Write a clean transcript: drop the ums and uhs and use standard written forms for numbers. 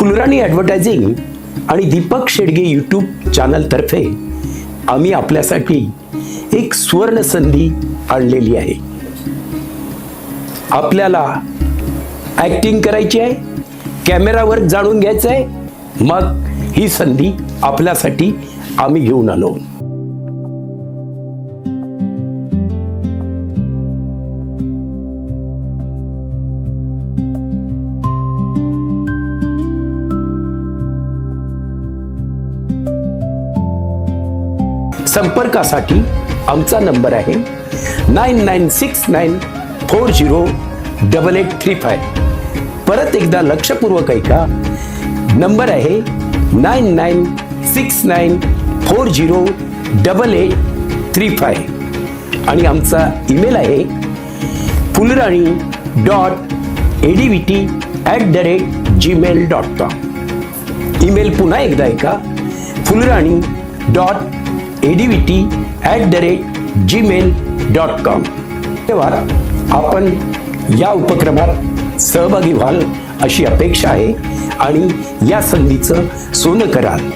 फुलराणी advertising आणि Deepak Shedge YouTube चॅनलतर्फे आम्ही आपल्यासाठी एक सुवर्ण संधी आणलेली आहे. आपल्याला ॲक्टिंग करायची आहे, कॅमेरावर जाणून घ्यायचं आहे, मग ही संधी आपल्यासाठी आम्ही घेऊन आलो. संपर्कासाठी आमचा नंबर आहे 9969408835. परत एकदा लक्षपूर्वक ऐका, नंबर आहे 9969408835 आणि आमचा ईमेल आहे fulrani.advt@gmail.com. ईमेल पुन्हा एकदा ऐका, fulrani.advt@gmail.com. तेव्हा आपण या उपक्रमात सहभागी व्हाल अशी अपेक्षा आहे आणि या संधीचं सोनं कराल.